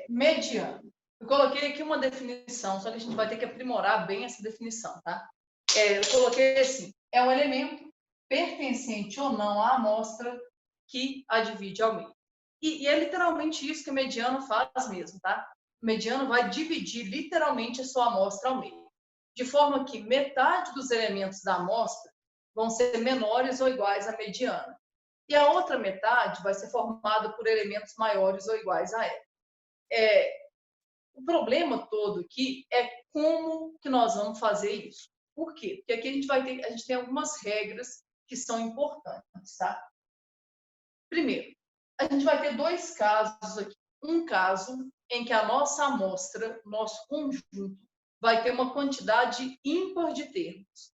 Mediano. Eu coloquei aqui uma definição, só que a gente vai ter que aprimorar bem essa definição, tá? Eu coloquei assim, é um elemento pertencente ou não à amostra que a divide ao meio. E é literalmente isso que o mediano faz mesmo, tá? O mediano vai dividir literalmente a sua amostra ao meio, de forma que metade dos elementos da amostra vão ser menores ou iguais à mediana. E a outra metade vai ser formada por elementos maiores ou iguais a ela. O problema todo aqui é como que nós vamos fazer isso. Por quê? Porque aqui a gente tem algumas regras que são importantes, tá? Primeiro, a gente vai ter dois casos aqui. Um caso em que a nossa amostra, nosso conjunto, vai ter uma quantidade ímpar de termos.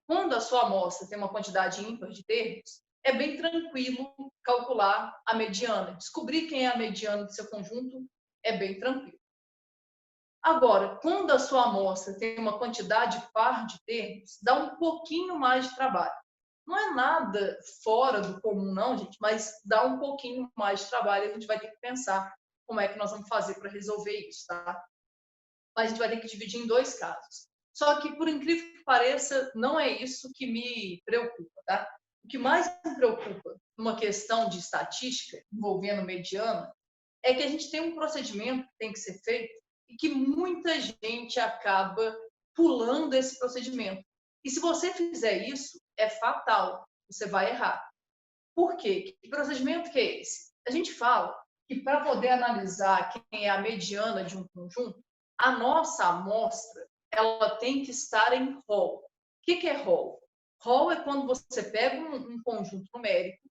Quando a sua amostra tem uma quantidade ímpar de termos, é bem tranquilo calcular a mediana. Descobrir quem é a mediana do seu conjunto é bem tranquilo. Agora, quando a sua amostra tem uma quantidade par de termos, dá um pouquinho mais de trabalho. Não é nada fora do comum, não, gente, mas dá um pouquinho mais de trabalho. A gente vai ter que pensar como é que nós vamos fazer para resolver isso, tá? Mas a gente vai ter que dividir em dois casos. Só que, por incrível que pareça, não é isso que me preocupa, tá? O que mais me preocupa numa questão de estatística envolvendo mediana é que a gente tem um procedimento que tem que ser feito e que muita gente acaba pulando esse procedimento. E se você fizer isso, é fatal, você vai errar. Por quê? Que procedimento que é esse? A gente fala que para poder analisar quem é a mediana de um conjunto, a nossa amostra ela tem que estar em rol. O que é rol? Rol é quando você pega um conjunto numérico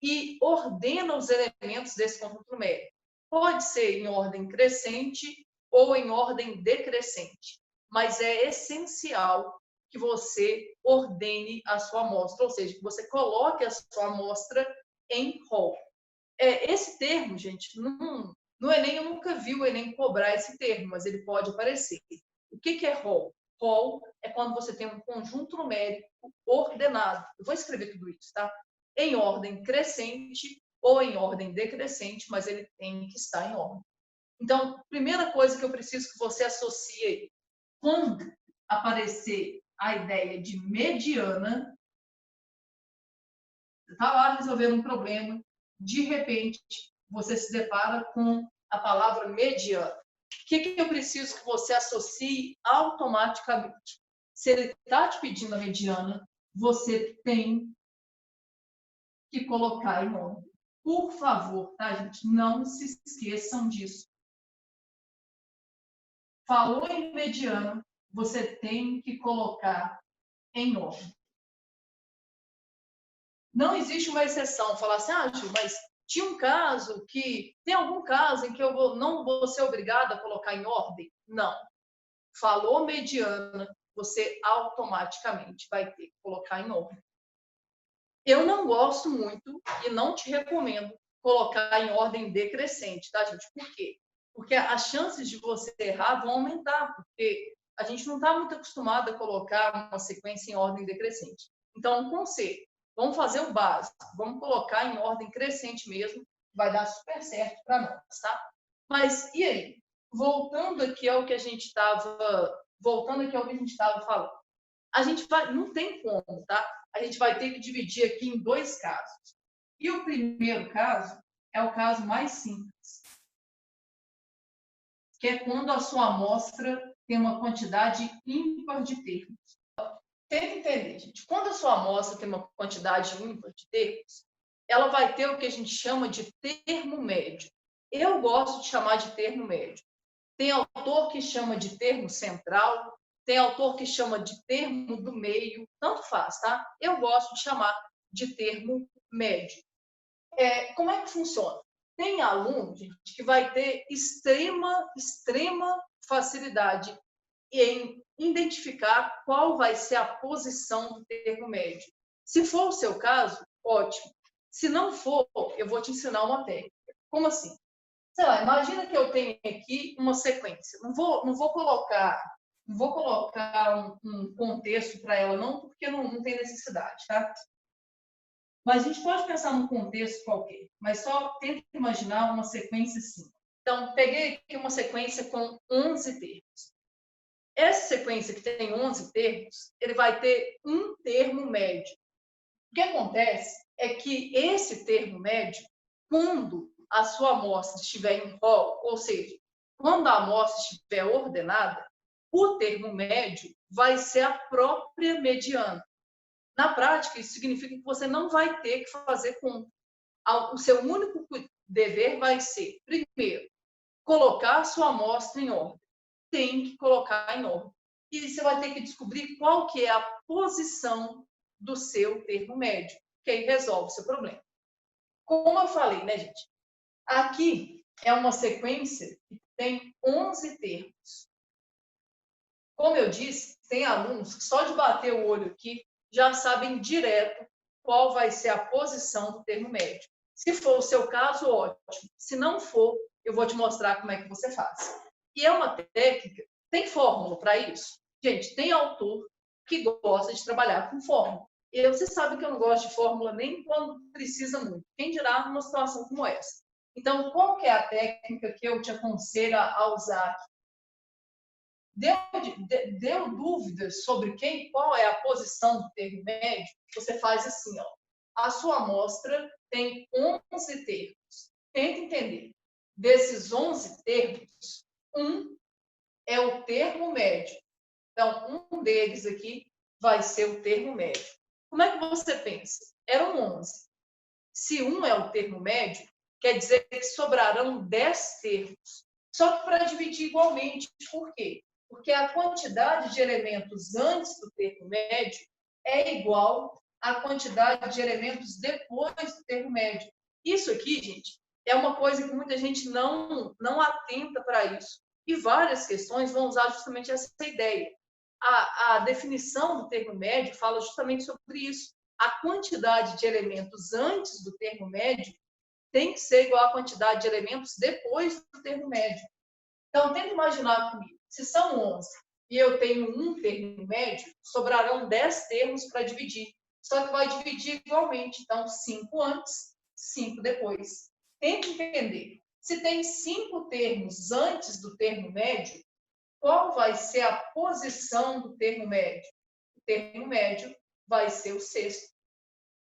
e ordena os elementos desse conjunto numérico. Pode ser em ordem crescente ou em ordem decrescente, mas é essencial que você ordene a sua amostra, ou seja, que você coloque a sua amostra em rol. Esse termo, gente, no Enem eu nunca vi o Enem cobrar esse termo, mas ele pode aparecer. O que é rol? Rol é quando você tem um conjunto numérico ordenado. Eu vou escrever tudo isso, tá? Em ordem crescente ou em ordem decrescente, mas ele tem que estar em ordem. Então, primeira coisa que eu preciso que você associe aí, quando aparecer a ideia de mediana, você está lá resolvendo um problema, de repente, você se depara com a palavra mediana. O que eu preciso que você associe automaticamente? Se ele está te pedindo a mediana, você tem que colocar em ordem. Por favor, tá, gente? Não se esqueçam disso. Falou em mediana, você tem que colocar em ordem. Não existe uma exceção. Falar assim, Ju, mas tinha um caso que... Tem algum caso em que não vou ser obrigada a colocar em ordem? Não. Falou mediana, você automaticamente vai ter que colocar em ordem. Eu não gosto muito e não te recomendo colocar em ordem decrescente, tá, gente? Por quê? Porque as chances de você errar vão aumentar, porque a gente não está muito acostumado a colocar uma sequência em ordem decrescente. Então, um conselho, vamos fazer o básico, vamos colocar em ordem crescente mesmo, vai dar super certo para nós, tá? Mas, e aí? Voltando aqui ao que a gente estava falando. A gente vai, não tem como, tá? A gente vai ter que dividir aqui em dois casos. E o primeiro caso é o caso mais simples, que é quando a sua amostra tem uma quantidade ímpar de termos. Tenta entender, gente. Quando a sua amostra tem uma quantidade ímpar de termos, ela vai ter o que a gente chama de termo médio. Eu gosto de chamar de termo médio. Tem autor que chama de termo central, tem autor que chama de termo do meio, tanto faz, tá? Eu gosto de chamar de termo médio. Como é que funciona? Tem aluno, gente, que vai ter extrema facilidade em identificar qual vai ser a posição do termo médio. Se for o seu caso, ótimo. Se não for, eu vou te ensinar uma técnica. Como assim? Sei lá, imagina que eu tenho aqui uma sequência. Não vou colocar um contexto para ela, não, porque não tem necessidade, tá? Mas a gente pode pensar num contexto qualquer, mas só tenta imaginar uma sequência assim. Então, peguei aqui uma sequência com 11 termos. Essa sequência que tem 11 termos, ele vai ter um termo médio. O que acontece é que esse termo médio, quando a sua amostra estiver em rol, ou seja, quando a amostra estiver ordenada, o termo médio vai ser a própria mediana. Na prática, isso significa que você não vai ter que fazer conta. O seu único dever vai ser, primeiro, colocar a sua amostra em ordem. Tem que colocar em ordem. E você vai ter que descobrir qual que é a posição do seu termo médio, que aí resolve o seu problema. Como eu falei, né, gente? Aqui é uma sequência que tem 11 termos. Como eu disse, tem alunos que só de bater o olho aqui já sabem direto qual vai ser a posição do termo médio. Se for o seu caso, ótimo. Se não for, eu vou te mostrar como é que você faz. E é uma técnica, tem fórmula para isso? Gente, tem autor que gosta de trabalhar com fórmula. E você sabe que eu não gosto de fórmula nem quando precisa muito. Quem dirá numa situação como essa? Então, qual que é a técnica que eu te aconselho a usar aqui? Deu dúvidas sobre qual é a posição do termo médio? Você faz assim, ó. A sua amostra tem 11 termos. Tenta entender. Desses 11 termos, um é o termo médio. Então, um deles aqui vai ser o termo médio. Como é que você pensa? Eram 11. Se um é o termo médio, quer dizer que sobrarão 10 termos. Só que para dividir igualmente. Por quê? Porque a quantidade de elementos antes do termo médio é igual à quantidade de elementos depois do termo médio. Isso aqui, gente, é uma coisa que muita gente não atenta para isso. E várias questões vão usar justamente essa ideia. A definição do termo médio fala justamente sobre isso. A quantidade de elementos antes do termo médio tem que ser igual à quantidade de elementos depois do termo médio. Então, tenta imaginar comigo. Se são 11 e eu tenho um termo médio, sobrarão 10 termos para dividir. Só que vai dividir igualmente. Então, 5 antes, 5 depois. Tenta entender. Se tem 5 termos antes do termo médio, qual vai ser a posição do termo médio? O termo médio vai ser o sexto.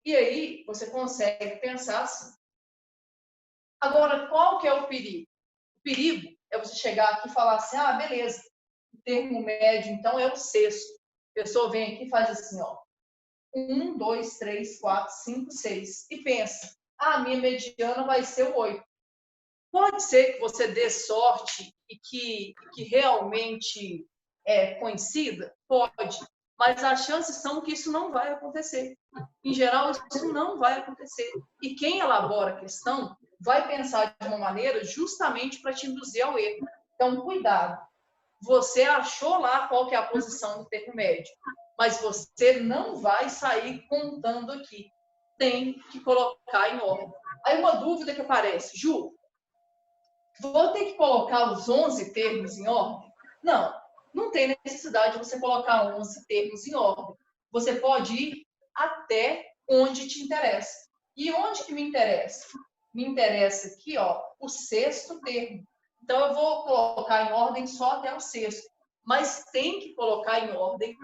E aí, você consegue pensar assim. Agora, qual que é o perigo? O perigo é você chegar aqui e falar assim, ah, beleza, o termo médio, então, é o sexto. A pessoa vem aqui e faz assim, ó, 1, 2, 3, 4, 5, 6. E pensa, ah, a minha mediana vai ser o 8. Pode ser que você dê sorte e que realmente coincida? Pode. Mas as chances são que isso não vai acontecer. Em geral, isso não vai acontecer. E quem elabora a questão vai pensar de uma maneira justamente para te induzir ao erro. Então, cuidado. Você achou lá qual que é a posição do termo médio, mas você não vai sair contando aqui. Tem que colocar em ordem. Aí uma dúvida que aparece, Ju, vou ter que colocar os 11 termos em ordem? Não, não tem necessidade de você colocar 11 termos em ordem. Você pode ir até onde te interessa. E onde que me interessa? Me interessa aqui, ó, o sexto termo. Então, eu vou colocar em ordem só até o sexto. Mas tem que colocar em ordem.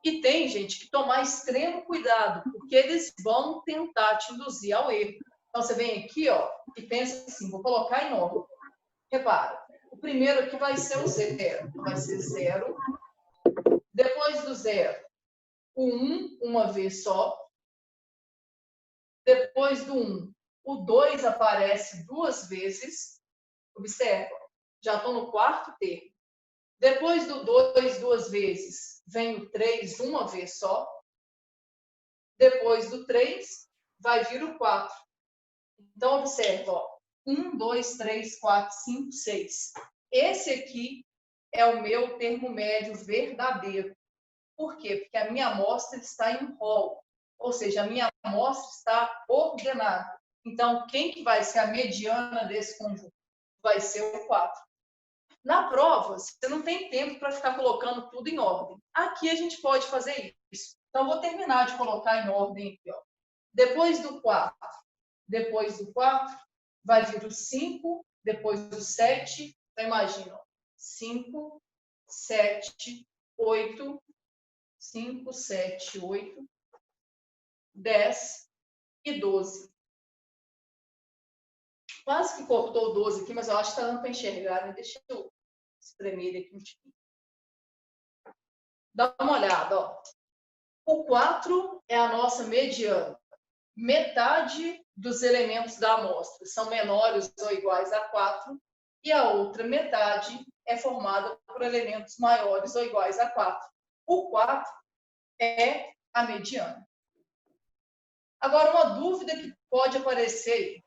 E tem, gente, que tomar extremo cuidado, porque eles vão tentar te induzir ao erro. Então, você vem aqui, ó, e pensa assim, vou colocar em ordem. Repara, o primeiro aqui vai ser o zero. Vai ser 0. Depois do 0, o 1, uma vez só. Depois do 1, o 2 aparece 2 vezes. Observa, já estou no quarto termo. Depois do 2, 2 vezes, vem o 3, uma vez só. Depois do 3, vai vir o 4. Então, observa, ó. 1, 2, 3, 4, 5, 6. Esse aqui é o meu termo médio verdadeiro. Por quê? Porque a minha amostra está em rol, ou seja, a minha amostra está ordenada. Então, quem que vai ser a mediana desse conjunto? Vai ser o 4. Na prova, você não tem tempo para ficar colocando tudo em ordem. Aqui a gente pode fazer isso. Então, vou terminar de colocar em ordem aqui, ó. Depois do 4, vai vir o 5, depois do 7, então imagina, 5, 7, 8, 5, 7, 8, 10 e 12. Quase que cortou o 12 aqui, mas eu acho que está dando para enxergar, né? Deixa eu espremer ele aqui um pouquinho. Dá uma olhada, ó. O 4 é a nossa mediana. Metade dos elementos da amostra são menores ou iguais a 4 e a outra metade é formada por elementos maiores ou iguais a 4. O 4 é a mediana. Agora, uma dúvida que pode aparecer,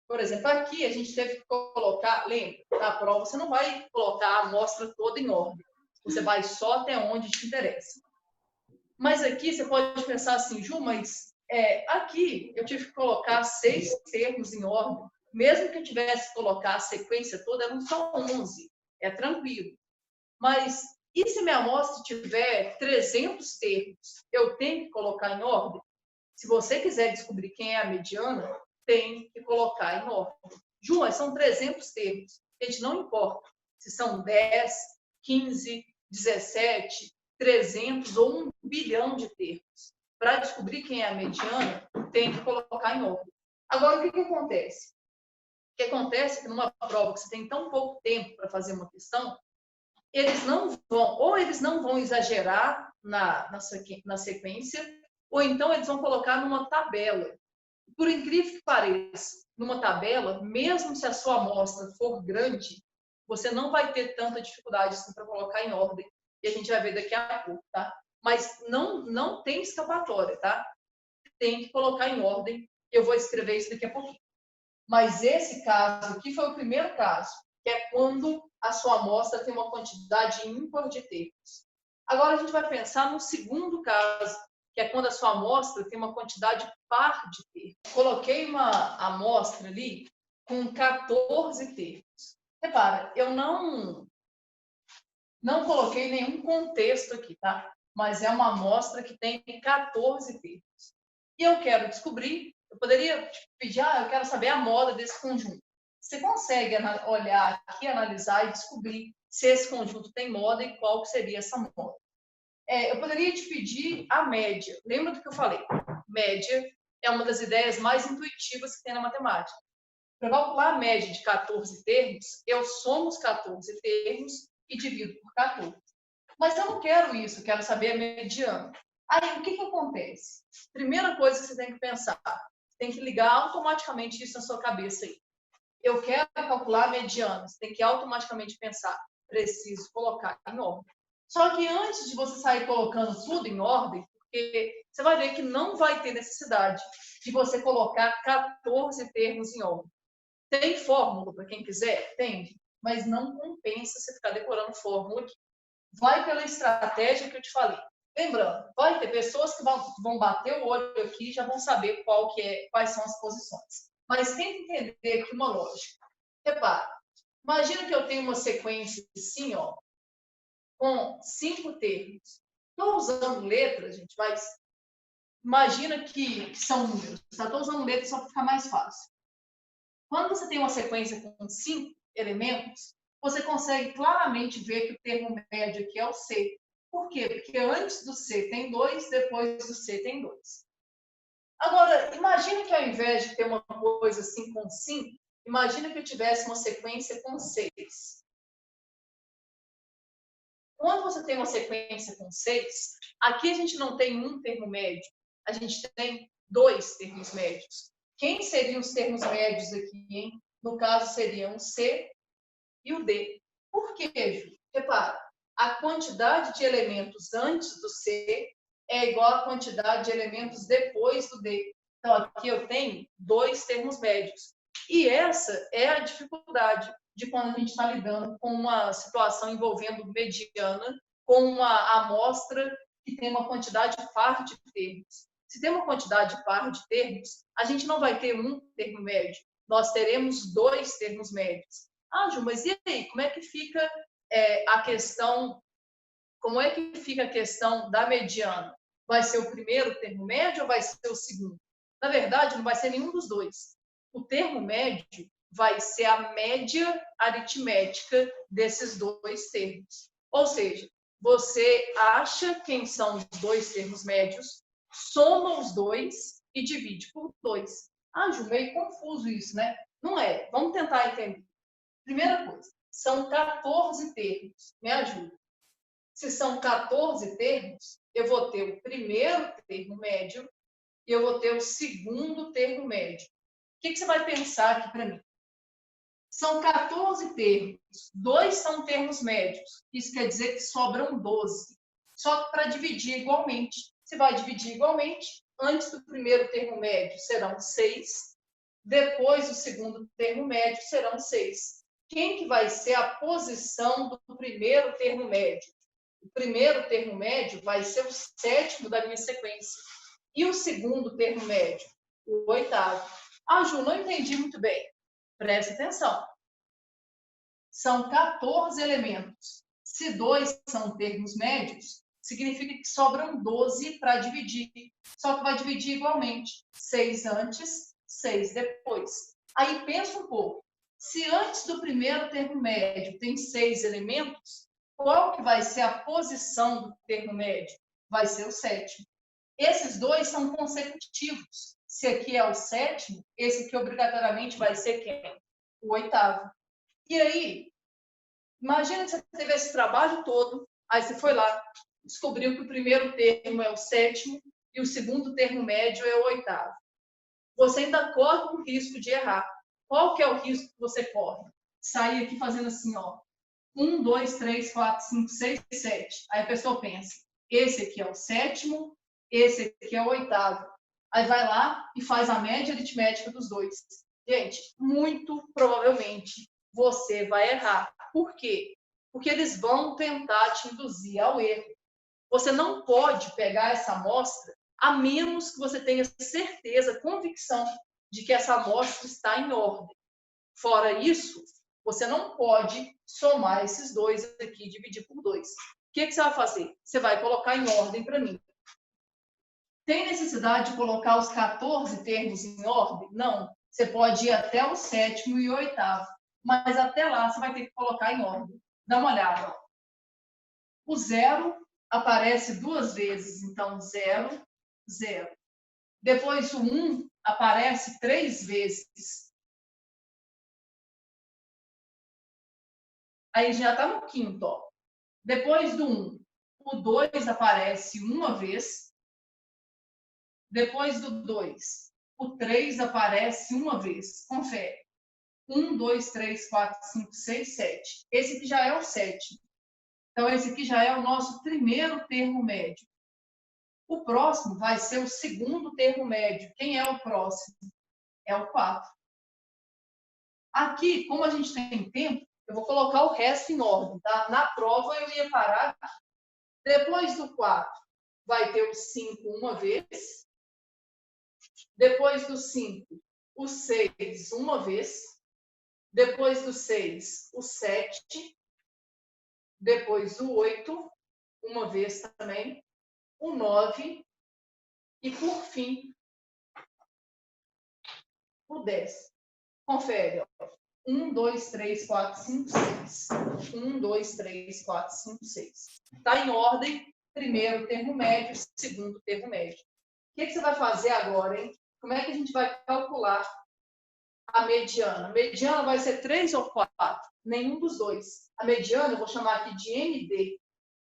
por exemplo, aqui a gente teve que colocar, lembra, na prova você não vai colocar a amostra toda em ordem, você vai só até onde te interessa. Mas aqui você pode pensar assim, Ju, mas aqui eu tive que colocar 6 termos em ordem, mesmo que eu tivesse que colocar a sequência toda, eram só 11, é tranquilo. Mas e se minha amostra tiver 300 termos, eu tenho que colocar em ordem? Se você quiser descobrir quem é a mediana, tem que colocar em ordem. Ju, mas são 300 termos. Gente, não importa se são 10, 15, 17, 300 ou 1 bilhão de termos. Para descobrir quem é a mediana, tem que colocar em ordem. Agora, o que acontece? O que acontece é que numa prova que você tem tão pouco tempo para fazer uma questão, eles não vão exagerar na sequência, ou então eles vão colocar numa tabela. Por incrível que pareça, numa tabela, mesmo se a sua amostra for grande, você não vai ter tanta dificuldade assim, para colocar em ordem. E a gente vai ver daqui a pouco, tá? Mas não tem escapatória, tá? Tem que colocar em ordem. Eu vou escrever isso daqui a pouquinho. Mas esse caso aqui foi o primeiro caso, que é quando a sua amostra tem uma quantidade ímpar de termos. Agora a gente vai pensar no segundo caso, que é quando a sua amostra tem uma quantidade par de termos. Coloquei uma amostra ali com 14 termos. Repara, eu não coloquei nenhum contexto aqui, tá? Mas é uma amostra que tem 14 termos. E eu quero descobrir, eu poderia pedir, eu quero saber a moda desse conjunto. Você consegue olhar aqui, analisar e descobrir se esse conjunto tem moda e qual que seria essa moda. Eu poderia te pedir a média. Lembra do que eu falei? Média é uma das ideias mais intuitivas que tem na matemática. Para calcular a média de 14 termos, eu somo os 14 termos e divido por 14. Mas eu não quero isso, eu quero saber a mediana. Aí, o que acontece? Primeira coisa que você tem que pensar, você tem que ligar automaticamente isso na sua cabeça aí. Eu quero calcular a mediana, você tem que automaticamente pensar, preciso colocar em ordem. Só que antes de você sair colocando tudo em ordem, porque você vai ver que não vai ter necessidade de você colocar 14 termos em ordem. Tem fórmula para quem quiser? Tem, mas não compensa você ficar decorando fórmula aqui. Vai pela estratégia que eu te falei. Lembrando, vai ter pessoas que vão bater o olho aqui e já vão saber quais são as posições. Mas tenta entender aqui uma lógica. Repara, imagina que eu tenho uma sequência assim, ó, com 5 termos. Estou usando letras, gente, mas imagina que são números. Estou usando letras só para ficar mais fácil. Quando você tem uma sequência com 5 elementos, você consegue claramente ver que o termo médio aqui é o C. Por quê? Porque antes do C tem 2, depois do C tem 2. Agora, imagina que ao invés de ter uma coisa assim com 5, imagina que eu tivesse uma sequência com 6. Quando você tem uma sequência com 6, aqui a gente não tem um termo médio, a gente tem 2 termos médios. Quem seriam os termos médios aqui, hein? No caso, seriam o C e o D. Por quê, Ju? Repara, a quantidade de elementos antes do C é igual à quantidade de elementos depois do D. Então, aqui eu tenho 2 termos médios. E essa é a dificuldade de quando a gente está lidando com uma situação envolvendo mediana, com uma amostra que tem uma quantidade par de termos. Se tem uma quantidade par de termos, a gente não vai ter um termo médio, nós teremos 2 termos médios. Ju, mas e aí? Como é que fica a questão? Como é que fica a questão da mediana? Vai ser o primeiro termo médio ou vai ser o segundo? Na verdade, não vai ser nenhum dos dois. O termo médio vai ser a média aritmética desses dois termos. Ou seja, você acha quem são os dois termos médios, soma os dois e divide por 2. Ah, Ju, meio confuso isso, né? Não é. Vamos tentar entender. Primeira coisa, são 14 termos. Me ajuda. Se são 14 termos, eu vou ter o primeiro termo médio e eu vou ter o segundo termo médio. O que você vai pensar aqui para mim? São 14 termos, 2 são termos médios. Isso quer dizer que sobram 12. Só que para dividir igualmente. Você vai dividir igualmente, antes do primeiro termo médio serão 6, depois do segundo termo médio serão 6. Quem que vai ser a posição do primeiro termo médio? O primeiro termo médio vai ser o sétimo da minha sequência. E o segundo termo médio? O oitavo. Ah, Ju, não entendi muito bem. Preste atenção. São 14 elementos. Se 2 são termos médios, significa que sobram 12 para dividir. Só que vai dividir igualmente. 6 antes, 6 depois. Aí pensa um pouco. Se antes do primeiro termo médio tem 6 elementos, qual que vai ser a posição do termo médio? Vai ser o sétimo. Esses dois são consecutivos. Se aqui é o sétimo, esse aqui obrigatoriamente vai ser quem? O oitavo. E aí, imagina que você teve esse trabalho todo, aí você foi lá, descobriu que o primeiro termo é o sétimo e o segundo termo médio é o oitavo. Você ainda corre o risco de errar. Qual que é o risco que você corre? Sair aqui fazendo assim, ó. 1, 2, 3, 4, 5, 6, 7. Aí a pessoa pensa, esse aqui é o sétimo, esse aqui é o oitavo. Aí vai lá e faz a média aritmética dos dois. Gente, muito provavelmente você vai errar. Por quê? Porque eles vão tentar te induzir ao erro. Você não pode pegar essa amostra a menos que você tenha certeza, convicção de que essa amostra está em ordem. Fora isso, você não pode somar esses dois aqui e dividir por 2. O que você vai fazer? Você vai colocar em ordem para mim. Tem necessidade de colocar os 14 termos em ordem? Não. Você pode ir até o sétimo e o oitavo. Mas até lá você vai ter que colocar em ordem. Dá uma olhada. O 0 aparece 2 vezes. Então, 0, 0. Depois o 1 aparece 3 vezes. Aí já está no quinto, ó. Depois do 1, o 2 aparece uma vez. Depois do 2, o 3 aparece uma vez. Confere. 1, 2, 3, 4, 5, 6, 7. Esse aqui já é o sétimo. Então, esse aqui já é o nosso primeiro termo médio. O próximo vai ser o segundo termo médio. Quem é o próximo? É o 4. Aqui, como a gente tem tempo, eu vou colocar o resto em ordem, tá? Na prova eu ia parar. Depois do 4, vai ter o 5 uma vez. Depois do 5, o 6 uma vez. Depois do 6, o 7. Depois o 8, uma vez também. O 9. E, por fim, o 10. Confere, ó. 1, 2, 3, 4, 5, 6. 1, 2, 3, 4, 5, 6. Está em ordem, primeiro termo médio, segundo termo médio. O que você vai fazer agora, hein? Como é que a gente vai calcular a mediana? A mediana vai ser 3 ou 4? Nenhum dos dois. A mediana eu vou chamar aqui de MD.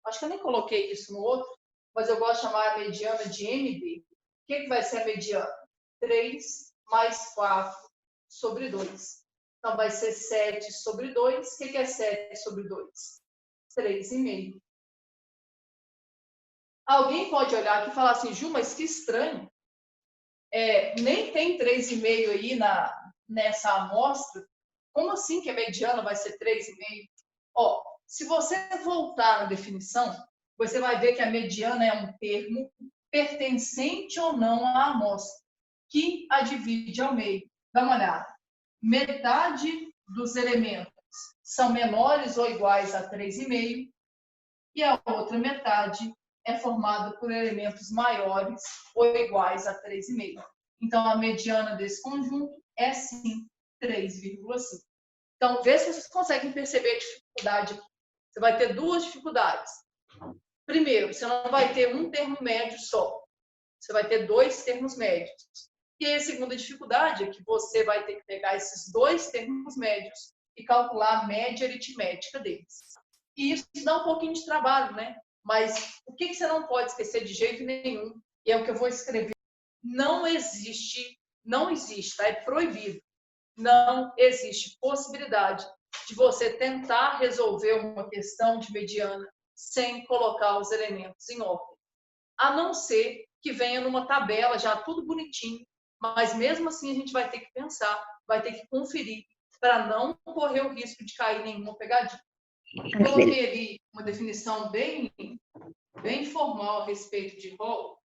Acho que eu nem coloquei isso no outro, mas eu gosto de chamar a mediana de MD. O que vai ser a mediana? 3 mais 4 sobre 2. Então, vai ser 7 sobre 2. O que é 7 sobre 2? 3,5. Alguém pode olhar aqui e falar assim, Ju, mas que estranho. Nem tem 3,5 aí nessa amostra. Como assim que a mediana vai ser 3,5? Ó, se você voltar na definição, você vai ver que a mediana é um termo pertencente ou não à amostra, que a divide ao meio. Dá uma olhada. Metade dos elementos são menores ou iguais a 3,5 e a outra metade é formada por elementos maiores ou iguais a 3,5. Então, a mediana desse conjunto é, sim, 3,5. Então, vê se vocês conseguem perceber a dificuldade aqui. Você vai ter duas dificuldades. Primeiro, você não vai ter um termo médio só. Você vai ter dois termos médios. E a segunda dificuldade é que você vai ter que pegar esses dois termos médios e calcular a média aritmética deles. E isso dá um pouquinho de trabalho, né? Mas o que você não pode esquecer de jeito nenhum, e é o que eu vou escrever, não existe, tá? É proibido. Não existe possibilidade de você tentar resolver uma questão de mediana sem colocar os elementos em ordem. A não ser que venha numa tabela já tudo bonitinho, mas mesmo assim a gente vai ter que pensar, vai ter que conferir para não correr o risco de cair em nenhuma pegadinha. Coloquei ali uma definição bem formal a respeito de rol,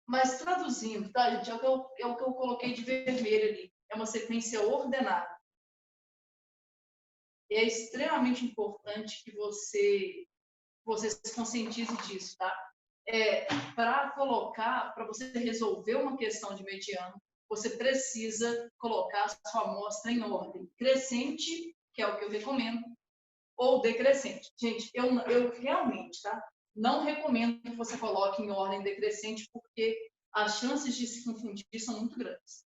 mas traduzindo, tá, gente? É o que eu coloquei de vermelho ali. É uma sequência ordenada. É extremamente importante que você se conscientize disso, tá? Para você resolver uma questão de mediano, você precisa colocar a sua amostra em ordem crescente, que é o que eu recomendo, ou decrescente. Gente, eu realmente, tá? Não recomendo que você coloque em ordem decrescente, porque as chances de se confundir são muito grandes.